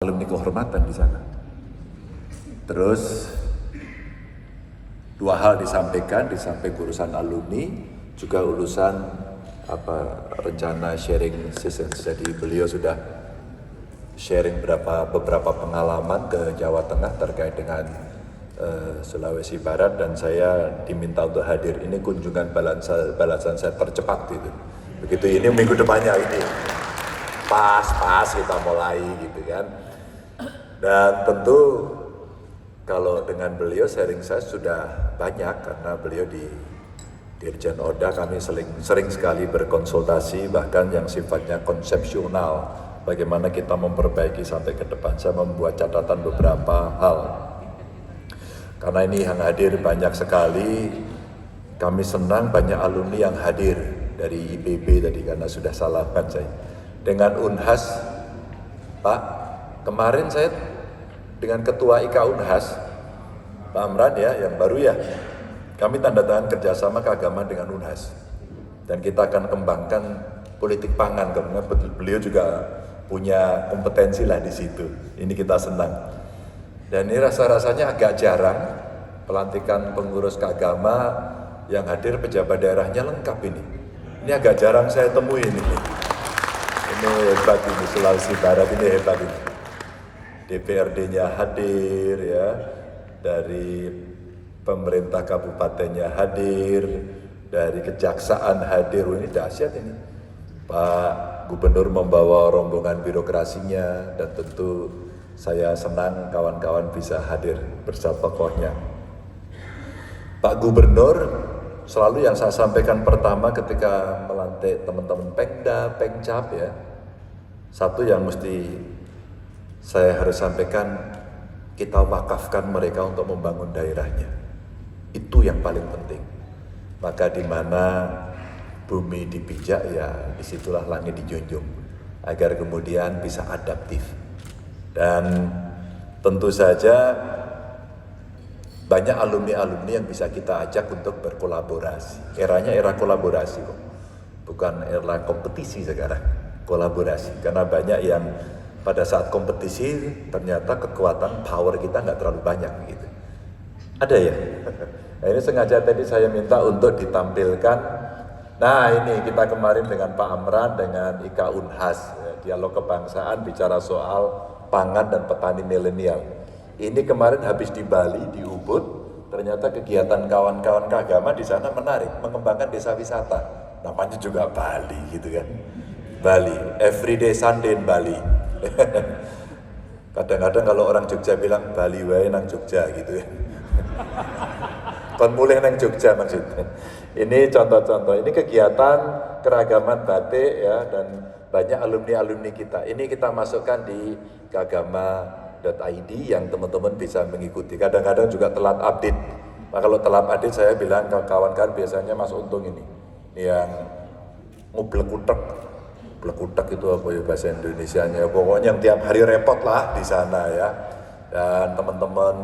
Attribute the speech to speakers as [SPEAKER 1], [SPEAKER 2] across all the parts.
[SPEAKER 1] alumni kehormatan di sana. Terus dua hal disampaikan, di samping urusan alumni, juga urusan rencana sharing session. Jadi beliau sudah sharing beberapa pengalaman ke Jawa Tengah terkait dengan Sulawesi Barat, dan saya diminta untuk hadir. Ini kunjungan balasan saya tercepat gitu. Begitu ini minggu depannya ini pas kita mulai gitu kan. Dan tentu kalau dengan beliau sharing saya sudah banyak, karena beliau di Dirjen Oda kami sering sekali berkonsultasi, bahkan yang sifatnya konsepsional, bagaimana kita memperbaiki sampai ke depan. Saya membuat catatan beberapa hal. Karena ini yang hadir banyak sekali, kami senang banyak alumni yang hadir dari IPB tadi, karena sudah salaman saya. Dengan Unhas, Pak, kemarin saya dengan Ketua IKA Unhas, Pak Amran ya, yang baru ya, kami tanda tangan kerjasama keagamaan dengan Unhas. Dan kita akan kembangkan politik pangan, karena beliau juga punya kompetensi lah di situ. Ini kita senang. Dan ini rasa-rasanya agak jarang pelantikan pengurus keagama yang hadir pejabat daerahnya lengkap ini. Ini agak jarang saya temui ini. Ini hebat ini, Sulawesi Barat ini hebat ini. DPRD-nya hadir ya, dari pemerintah kabupatennya hadir, dari kejaksaan hadir. Ini dahsyat ini. Pak Gubernur membawa rombongan birokrasinya, dan tentu saya senang kawan-kawan bisa hadir bersama tokohnya. Pak Gubernur selalu yang saya sampaikan pertama ketika melantik teman-teman Pengda, Pengcap ya, satu yang mesti saya harus sampaikan, kita wakafkan mereka untuk membangun daerahnya. Itu yang paling penting. Maka di mana bumi dipijak, ya disitulah langit dijunjung, agar kemudian bisa adaptif. Dan tentu saja banyak alumni-alumni yang bisa kita ajak untuk berkolaborasi. Eranya era kolaborasi kok, bukan era kompetisi sekarang, kolaborasi. Karena banyak yang pada saat kompetisi ternyata kekuatan power kita nggak terlalu banyak gitu. Ada ya? Nah ini sengaja tadi saya minta untuk ditampilkan. Nah ini kita kemarin dengan Pak Amran, dengan IKA Unhas, ya, dialog kebangsaan bicara soal pangan dan petani milenial. Ini kemarin habis di Bali, di Ubud, ternyata kegiatan kawan-kawan keagama di sana menarik, mengembangkan desa wisata. Namanya juga Bali gitu kan. Bali, everyday Sunday in Bali. Kadang-kadang kalau orang Jogja bilang Bali wae nang Jogja gitu ya. Kon mulih nang Jogja maksudnya. Ini contoh-contoh, ini kegiatan keragaman batik ya, dan banyak alumni-alumni kita. Ini kita masukkan di keagama.id yang teman-teman bisa mengikuti. Kadang-kadang juga telat update. Nah, kalau telat update saya bilang ke kawan-kawan, biasanya Mas Untung ini yang ngublek-utek. Blekutek itu apa ya bahasa Indonesianya, pokoknya yang tiap hari repot lah di sana ya. Dan teman-teman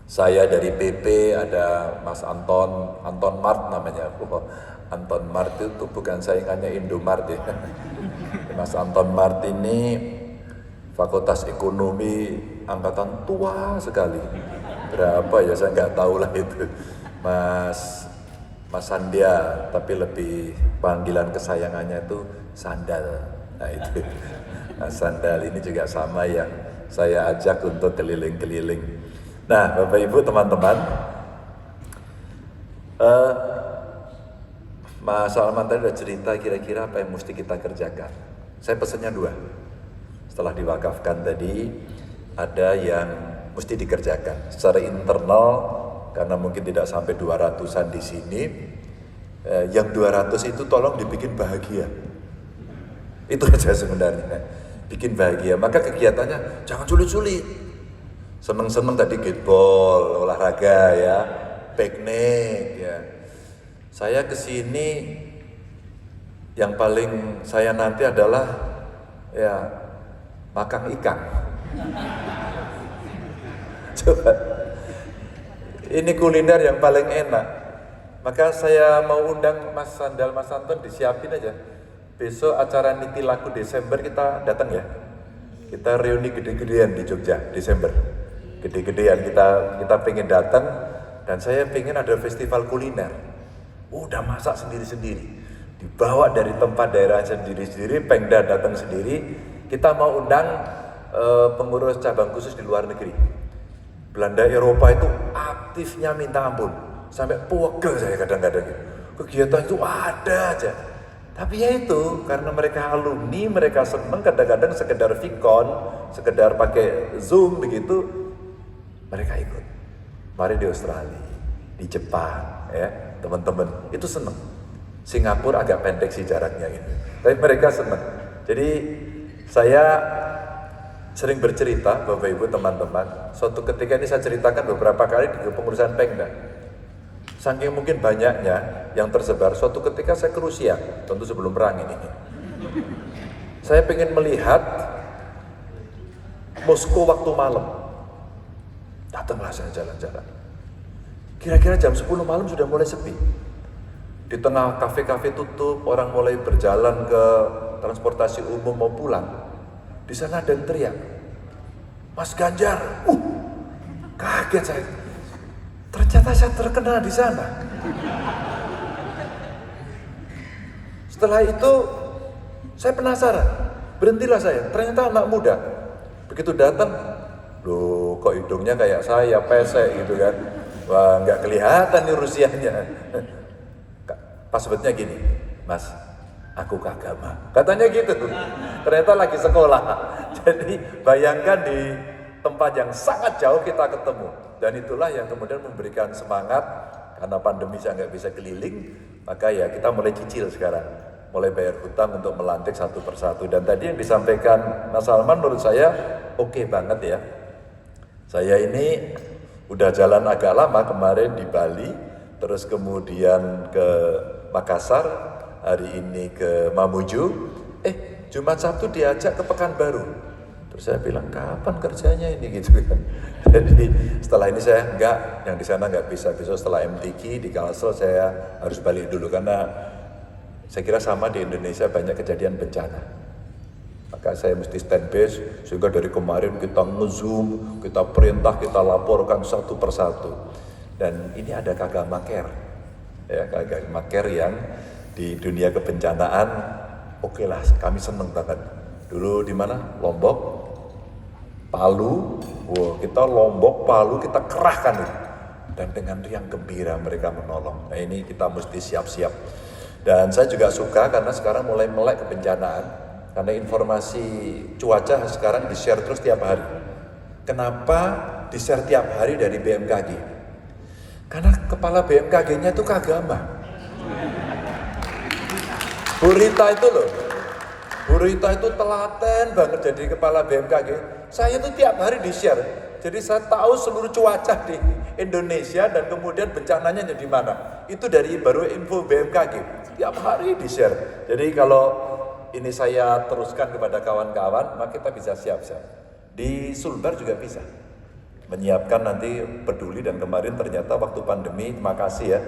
[SPEAKER 1] saya dari PP ada Mas Anton Mart namanya. Anton Mart itu bukan saingannya Indomart ya. Mas Anton Mart ini Fakultas Ekonomi angkatan tua sekali. Berapa ya saya nggak tahu lah itu. Mas Sandia, tapi lebih panggilan kesayangannya itu Sandal. Nah itu, nah, Sandal ini juga sama yang saya ajak untuk keliling-keliling. Nah Bapak Ibu teman-teman, Mas Salman tadi udah cerita kira-kira apa yang mesti kita kerjakan. Saya pesannya dua. Setelah diwakafkan tadi, ada yang mesti dikerjakan secara internal, karena mungkin tidak sampai 200-an di sini. Yang 200 itu tolong dibikin bahagia. Itu aja sebenarnya, bikin bahagia. Maka kegiatannya jangan sulit-sulit. Seneng-seneng tadi gateball, olahraga ya, piknik ya. Saya kesini yang paling saya nanti adalah ya makan ikan. Coba, ini kuliner yang paling enak. Maka saya mau undang Mas Sandal, Mas Anton, disiapin aja. Besok acara Niti Laku Desember kita datang ya. kita reuni gede-gedean di Jogja, Desember. Gede-gedean, kita pengen datang, dan saya pengen ada festival kuliner. Udah masak sendiri-sendiri, dibawa dari tempat daerah sendiri-sendiri, Pengda datang sendiri. Kita mau undang pengurus cabang khusus di luar negeri. Belanda Eropa itu aktifnya minta ampun, sampai pegel saya kadang-kadang. Kegiatan itu ada aja. Tapi ya itu, karena mereka alumni, mereka seneng, kadang-kadang sekedar Vicon, sekedar pakai Zoom begitu, mereka ikut. Mari di Australia, di Jepang, ya teman-teman, itu seneng. Singapura agak pendek sih jaraknya ini, tapi mereka seneng. Jadi saya sering bercerita, Bapak Ibu teman-teman, suatu ketika ini saya ceritakan beberapa kali di kepengurusan Pengda. Saking mungkin banyaknya yang tersebar, suatu ketika saya ke Rusia, tentu sebelum perang ini. Saya pengen melihat Moskow waktu malam. Datanglah saya jalan-jalan. Kira-kira jam 10 malam sudah mulai sepi. Di tengah kafe-kafe tutup, orang mulai berjalan ke transportasi umum mau pulang. Di sana ada yang teriak, Mas Ganjar, kaget saya. Ternyata saya terkenal di sana. Setelah itu saya penasaran, berhentilah saya. Ternyata anak muda. Begitu datang, loh kok hidungnya kayak saya, pesek gitu kan. Wah nggak kelihatan nih Rusianya. Passwordnya gini, Mas, aku kagama. Katanya gitu. Ternyata lagi sekolah. Jadi bayangkan di tempat yang sangat jauh kita ketemu. Dan itulah yang kemudian memberikan semangat, karena pandemi saya nggak bisa keliling, maka ya kita mulai cicil sekarang, mulai bayar hutang untuk melantik satu persatu. Dan tadi yang disampaikan Mas Salman menurut saya oke banget ya. Saya ini udah jalan agak lama, kemarin di Bali, terus kemudian ke Makassar, hari ini ke Mamuju, Jumat Sabtu diajak ke Pekanbaru. Terus saya bilang, kapan kerjanya ini gitu kan. Jadi setelah ini saya yang di sana nggak bisa. Besok setelah MTQ di Kalsel saya harus balik dulu, karena saya kira sama di Indonesia banyak kejadian bencana. Maka saya mesti stand base, sehingga dari kemarin kita nge-zoom, kita perintah, kita laporkan satu persatu. Dan ini ada Kagama Care, ya Kagama Care yang di dunia kebencanaan, oke lah, kami seneng banget. Dulu di mana? Lombok, Palu, kita Lombok, Palu, kita kerahkan itu. Dan dengan riang gembira mereka menolong. Nah ini kita mesti siap-siap. Dan saya juga suka karena sekarang mulai melek kebencanaan. Karena informasi cuaca sekarang di-share terus tiap hari. Kenapa di-share tiap hari dari BMKG? Karena kepala BMKG-nya itu Kagama. Bu Rita itu loh. Bu Rita itu telaten banget jadi kepala BMKG. Saya itu tiap hari di-share. Jadi saya tahu seluruh cuaca di Indonesia dan kemudian bencananya di mana. Itu dari baru info BMKG. Tiap hari di-share. Jadi kalau ini saya teruskan kepada kawan-kawan, maka kita bisa siap-siap. Di Sulbar juga bisa. Menyiapkan nanti peduli, dan kemarin ternyata waktu pandemi, makasih ya,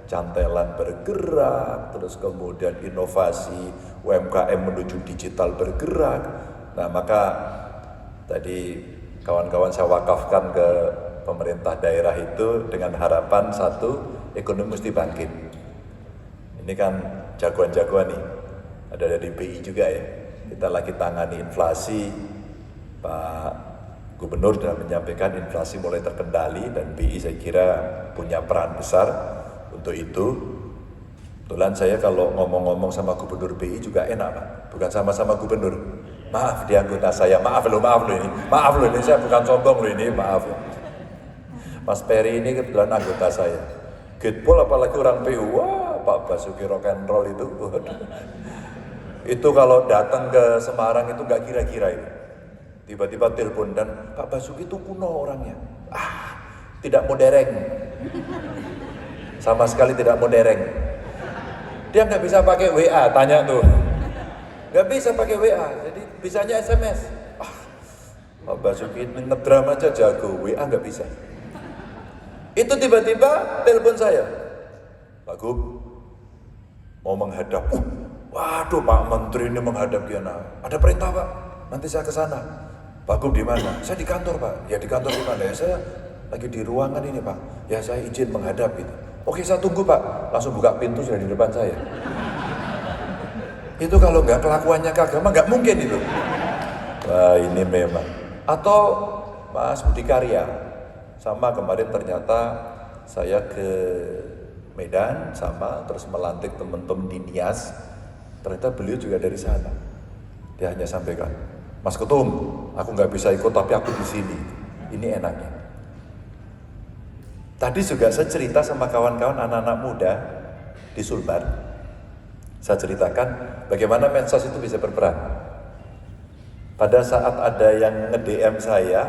[SPEAKER 1] cantelan bergerak, terus kemudian inovasi UMKM menuju digital bergerak. Nah maka tadi kawan-kawan saya wakafkan ke pemerintah daerah itu dengan harapan satu, ekonomi mesti bangkit. Ini kan jagoan-jagoan nih, ada dari BI juga ya. Kita lagi tangani inflasi, Pak Gubernur sudah menyampaikan inflasi mulai terkendali, dan BI saya kira punya peran besar untuk itu. Kebetulan saya kalau ngomong-ngomong sama Gubernur BI juga enak Pak, bukan sama-sama Gubernur. Maaf di anggota saya, maaf loh ini saya bukan sombong loh ini, maaf. Mas Peri ini kebetulan anggota saya. Gitpol apalagi orang PU, wah Pak Basuki rock and roll itu. Itu kalau datang ke Semarang itu gak kira-kira itu. Tiba-tiba telepon, dan Pak Basuki itu kuno orangnya. Tidak modern. Sama sekali tidak modern. Dia nggak bisa pakai WA, tanya tuh. Nggak bisa pakai WA, jadi bisanya SMS. Pak Basuki ngedram aja jago, WA nggak bisa. Itu tiba-tiba telepon saya. Pak Gub, mau menghadap. Waduh Pak Menteri ini menghadap Giyana. Ada perintah Pak, nanti saya ke sana. Pak Gub di mana? Saya di kantor Pak. Ya di kantor di mana? Ya saya lagi di ruangan ini Pak. Ya saya izin menghadap gitu. Oke saya tunggu Pak. Langsung buka pintu sudah di depan saya. Itu kalau nggak kelakuannya ke agama nggak mungkin itu. Wah ini memang. Atau Mas Budi Karya. Sama kemarin ternyata saya ke Medan sama terus melantik teman-teman di Nias. Ternyata beliau juga dari sana. Dia hanya sampaikan, Mas Ketum, aku nggak bisa ikut tapi aku di sini. Ini enaknya. Tadi juga saya cerita sama kawan-kawan anak-anak muda di Sulbar. Saya ceritakan bagaimana medsos itu bisa berperan. Pada saat ada yang nge-DM saya,